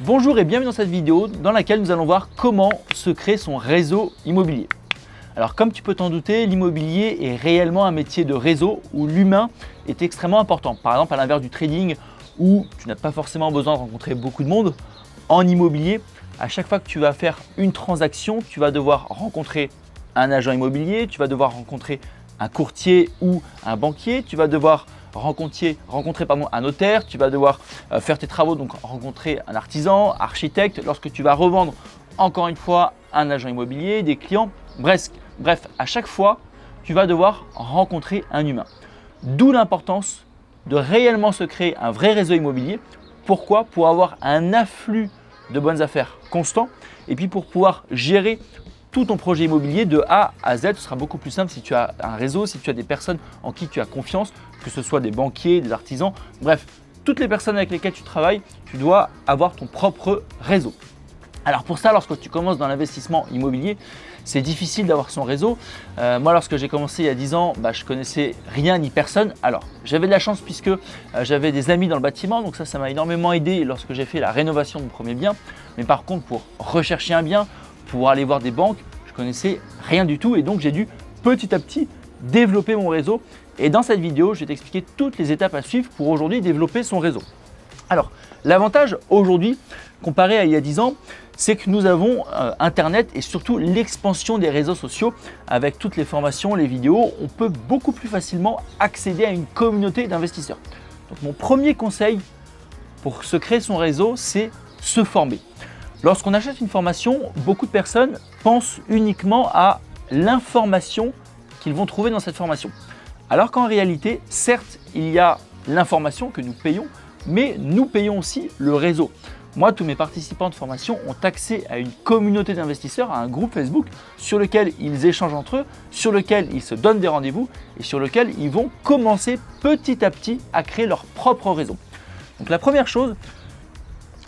Bonjour et bienvenue dans cette vidéo dans laquelle nous allons voir comment se créer son réseau immobilier. Alors comme tu peux t'en douter, l'immobilier est réellement un métier de réseau où l'humain est extrêmement important. Par exemple, à l'inverse du trading où tu n'as pas forcément besoin de rencontrer beaucoup de monde, en immobilier, à chaque fois que tu vas faire une transaction, tu vas devoir rencontrer un agent immobilier, tu vas devoir rencontrer un courtier ou un banquier, tu vas devoir rencontrer un notaire, tu vas devoir faire tes travaux, donc rencontrer un artisan, architecte, lorsque tu vas revendre encore une fois un agent immobilier, des clients, bref, à chaque fois, tu vas devoir rencontrer un humain. D'où l'importance de réellement se créer un vrai réseau immobilier. Pourquoi? Pour avoir un afflux de bonnes affaires constant et puis pour pouvoir gérer tout ton projet immobilier de A à Z. Ce sera beaucoup plus simple si tu as un réseau, si tu as des personnes en qui tu as confiance, que ce soit des banquiers, des artisans, bref, toutes les personnes avec lesquelles tu travailles, tu dois avoir ton propre réseau. Alors pour ça, lorsque tu commences dans l'investissement immobilier, c'est difficile d'avoir son réseau. Moi, lorsque j'ai commencé il y a 10 ans, je connaissais rien ni personne. Alors, j'avais de la chance puisque j'avais des amis dans le bâtiment, donc ça m'a énormément aidé lorsque j'ai fait la rénovation de mon premier bien. Mais par contre, pour rechercher un bien, pour aller voir des banques, je connaissais rien du tout et donc j'ai dû petit à petit développer mon réseau. Et dans cette vidéo, je vais t'expliquer toutes les étapes à suivre pour aujourd'hui développer son réseau. Alors, l'avantage aujourd'hui, comparé à il y a 10 ans, c'est que nous avons Internet et surtout l'expansion des réseaux sociaux. Avec toutes les formations, les vidéos, on peut beaucoup plus facilement accéder à une communauté d'investisseurs. Donc mon premier conseil pour se créer son réseau, c'est se former. Lorsqu'on achète une formation, beaucoup de personnes pensent uniquement à l'information qu'ils vont trouver dans cette formation. Alors qu'en réalité, certes, il y a l'information que nous payons, mais nous payons aussi le réseau. Moi, tous mes participants de formation ont accès à une communauté d'investisseurs, à un groupe Facebook sur lequel ils échangent entre eux, sur lequel ils se donnent des rendez-vous et sur lequel ils vont commencer petit à petit à créer leur propre réseau. Donc la première chose,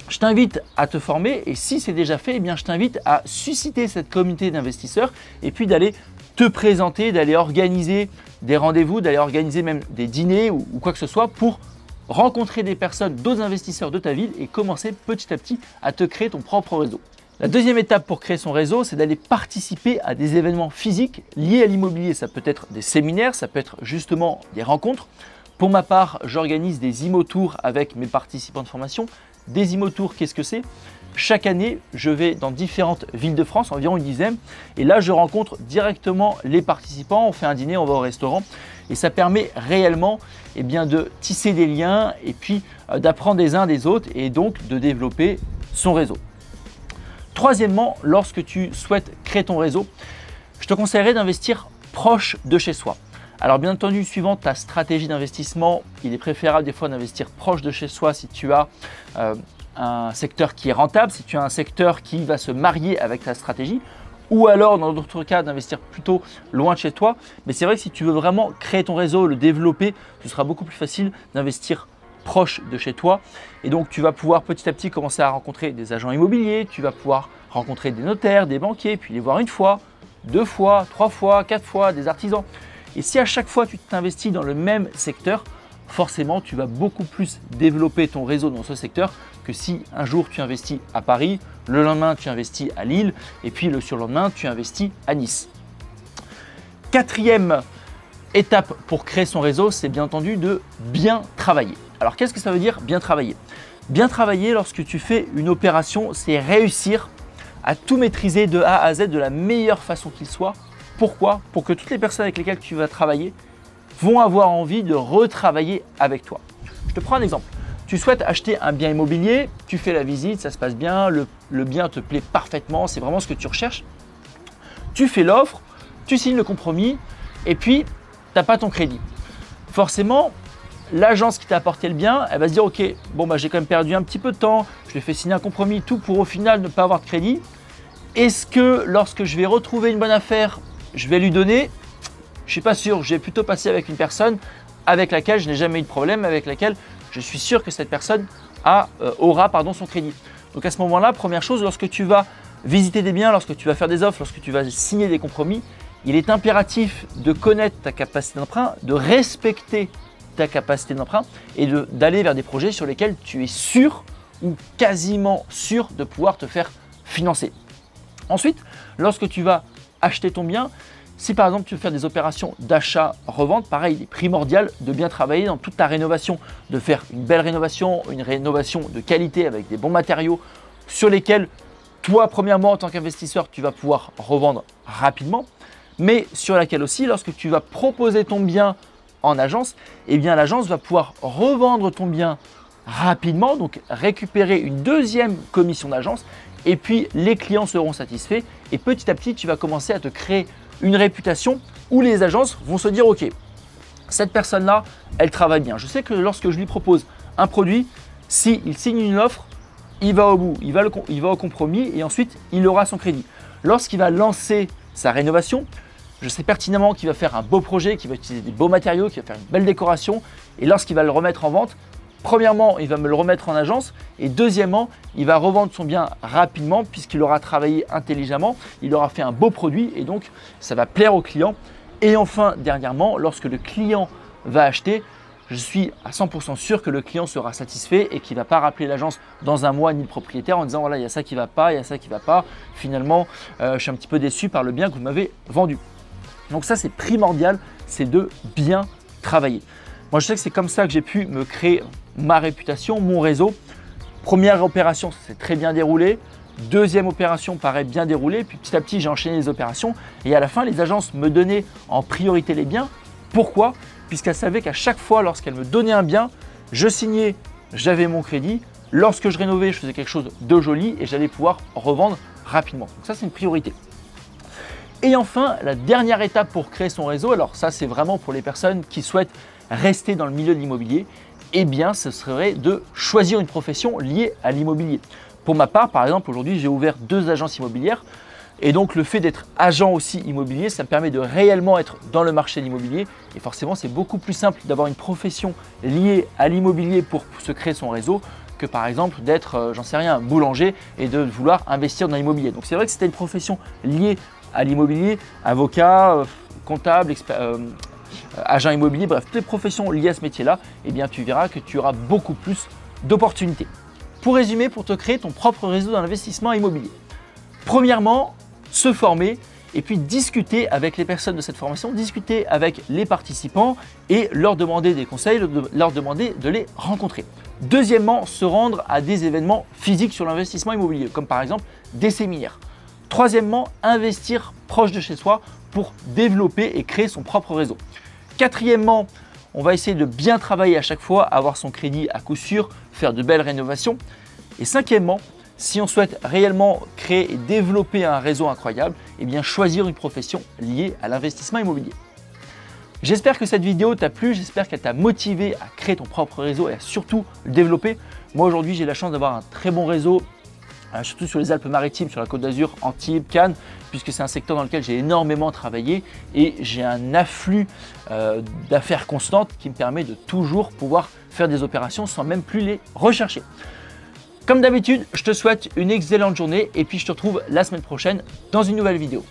je t'invite à te former et si c'est déjà fait, je t'invite à susciter cette communauté d'investisseurs et puis d'aller te présenter, d'aller organiser des rendez-vous, d'aller organiser même des dîners ou quoi que ce soit pour rencontrer des personnes, d'autres investisseurs de ta ville et commencer petit à petit à te créer ton propre réseau. La deuxième étape pour créer son réseau, c'est d'aller participer à des événements physiques liés à l'immobilier. Ça peut être des séminaires, ça peut être justement des rencontres. Pour ma part, j'organise des IMO-tours avec mes participants de formation. Des IMO-tours, qu'est-ce que c'est? Chaque année, je vais dans différentes villes de France, environ une dizaine, et là, je rencontre directement les participants. On fait un dîner, on va au restaurant, et ça permet réellement de tisser des liens et puis d'apprendre des uns des autres et donc de développer son réseau. Troisièmement, lorsque tu souhaites créer ton réseau, je te conseillerais d'investir proche de chez soi. Alors bien entendu, suivant ta stratégie d'investissement, il est préférable des fois d'investir proche de chez soi si tu as un secteur qui est rentable, si tu as un secteur qui va se marier avec ta stratégie, ou alors dans d'autres cas d'investir plutôt loin de chez toi. Mais c'est vrai que si tu veux vraiment créer ton réseau, le développer, ce sera beaucoup plus facile d'investir proche de chez toi. Et donc tu vas pouvoir petit à petit commencer à rencontrer des agents immobiliers, tu vas pouvoir rencontrer des notaires, des banquiers, puis les voir une fois, 2 fois, 3 fois, 4 fois, des artisans. Et si à chaque fois tu t'investis dans le même secteur, forcément tu vas beaucoup plus développer ton réseau dans ce secteur que si un jour tu investis à Paris, le lendemain tu investis à Lille et puis le surlendemain tu investis à Nice. Quatrième étape pour créer son réseau, c'est bien entendu de bien travailler. Alors qu'est-ce que ça veut dire bien travailler? Bien travailler lorsque tu fais une opération, c'est réussir à tout maîtriser de A à Z de la meilleure façon qu'il soit. Pourquoi? Pour que toutes les personnes avec lesquelles tu vas travailler vont avoir envie de retravailler avec toi. Je te prends un exemple. Tu souhaites acheter un bien immobilier, tu fais la visite, ça se passe bien, le bien te plaît parfaitement, c'est vraiment ce que tu recherches. Tu fais l'offre, tu signes le compromis et puis tu n'as pas ton crédit. Forcément, l'agence qui t'a apporté le bien, elle va se dire ok, j'ai quand même perdu un petit peu de temps, je lui ai fait signer un compromis, tout pour au final ne pas avoir de crédit. Est-ce que lorsque je vais retrouver une bonne affaire, je vais lui donner? Je ne suis pas sûr, je vais plutôt passer avec une personne avec laquelle je n'ai jamais eu de problème, avec laquelle je suis sûr que cette personne aura son crédit. Donc à ce moment-là, première chose, lorsque tu vas visiter des biens, lorsque tu vas faire des offres, lorsque tu vas signer des compromis, il est impératif de connaître ta capacité d'emprunt, de respecter ta capacité d'emprunt et d'aller vers des projets sur lesquels tu es sûr ou quasiment sûr de pouvoir te faire financer. Ensuite, lorsque tu vas acheter ton bien, si par exemple tu veux faire des opérations d'achat-revente, pareil, il est primordial de bien travailler dans toute ta rénovation, de faire une belle rénovation, une rénovation de qualité avec des bons matériaux sur lesquels toi, premièrement, en tant qu'investisseur, tu vas pouvoir revendre rapidement, mais sur laquelle aussi, lorsque tu vas proposer ton bien en agence, eh bien l'agence va pouvoir revendre ton bien rapidement, donc récupérer une deuxième commission d'agence et puis les clients seront satisfaits et petit à petit, tu vas commencer à te créer une réputation où les agences vont se dire « Ok, cette personne-là, elle travaille bien. Je sais que lorsque je lui propose un produit, s'il signe une offre, il va au bout, il va au compromis et ensuite, il aura son crédit. Lorsqu'il va lancer sa rénovation, je sais pertinemment qu'il va faire un beau projet, qu'il va utiliser des beaux matériaux, qu'il va faire une belle décoration et lorsqu'il va le remettre en vente, premièrement, il va me le remettre en agence et deuxièmement, il va revendre son bien rapidement puisqu'il aura travaillé intelligemment, il aura fait un beau produit et donc ça va plaire au client. Et enfin, dernièrement, lorsque le client va acheter, je suis à 100% sûr que le client sera satisfait et qu'il ne va pas rappeler l'agence dans un mois ni le propriétaire en disant voilà, il y a ça qui ne va pas, il y a ça qui ne va pas. Finalement, je suis un petit peu déçu par le bien que vous m'avez vendu. Donc ça, c'est primordial, c'est de bien travailler. Moi, je sais que c'est comme ça que j'ai pu me créer ma réputation, mon réseau. Première opération, ça s'est très bien déroulé. Deuxième opération, pareil, bien déroulé. Puis petit à petit, j'ai enchaîné les opérations. Et à la fin, les agences me donnaient en priorité les biens. Pourquoi ? Puisqu'elles savaient qu'à chaque fois, lorsqu'elles me donnaient un bien, je signais, j'avais mon crédit. Lorsque je rénovais, je faisais quelque chose de joli et j'allais pouvoir revendre rapidement. Donc ça, c'est une priorité. Et enfin, la dernière étape pour créer son réseau, alors ça, c'est vraiment pour les personnes qui souhaitent rester dans le milieu de l'immobilier, eh bien, ce serait de choisir une profession liée à l'immobilier. Pour ma part, par exemple, aujourd'hui, j'ai ouvert 2 agences immobilières. Et donc, le fait d'être agent aussi immobilier, ça me permet de réellement être dans le marché de l'immobilier. Et forcément, c'est beaucoup plus simple d'avoir une profession liée à l'immobilier pour se créer son réseau que par exemple d'être, j'en sais rien, boulanger et de vouloir investir dans l'immobilier. Donc, c'est vrai que c'était une profession liée à l'immobilier, avocat, comptable, agent immobilier, bref, toutes les professions liées à ce métier-là, eh bien, tu verras que tu auras beaucoup plus d'opportunités. Pour résumer, pour te créer ton propre réseau d'investissement immobilier, premièrement, se former et puis discuter avec les personnes de cette formation, discuter avec les participants et leur demander des conseils, leur demander de les rencontrer. Deuxièmement, se rendre à des événements physiques sur l'investissement immobilier, comme par exemple des séminaires. Troisièmement, investir proche de chez soi pour développer et créer son propre réseau. Quatrièmement, on va essayer de bien travailler à chaque fois, avoir son crédit à coup sûr, faire de belles rénovations. Et cinquièmement, si on souhaite réellement créer et développer un réseau incroyable, eh bien choisir une profession liée à l'investissement immobilier. J'espère que cette vidéo t'a plu, j'espère qu'elle t'a motivé à créer ton propre réseau et à surtout le développer. Moi aujourd'hui, j'ai la chance d'avoir un très bon réseau, surtout sur les Alpes-Maritimes, sur la Côte d'Azur, Antibes, Cannes, puisque c'est un secteur dans lequel j'ai énormément travaillé et j'ai un afflux d'affaires constantes qui me permet de toujours pouvoir faire des opérations sans même plus les rechercher. Comme d'habitude, je te souhaite une excellente journée et puis je te retrouve la semaine prochaine dans une nouvelle vidéo.